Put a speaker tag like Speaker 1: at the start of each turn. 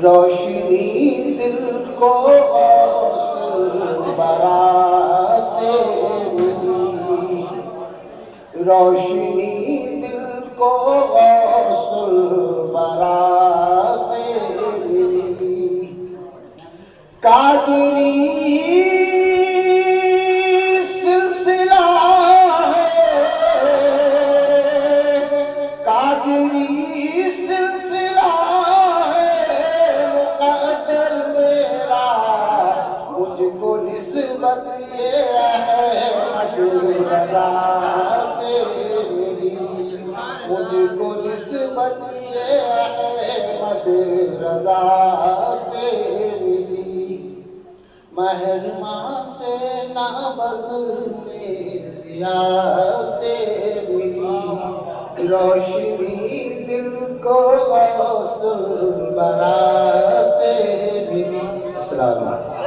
Speaker 1: روشنی دل کو برا سے ملی، روشنی دل کو برا سے ملی، قادری سلسلہ ہے، قادری نسبت یہ احمد رضا سے ملی، مجھ کو نسبت یہ احمد رضا سے ملی، محرماں سے نابض میں ضیاء سے ملی، روشنی دل کو غوث البرا سے ملی۔ السلام علیکم۔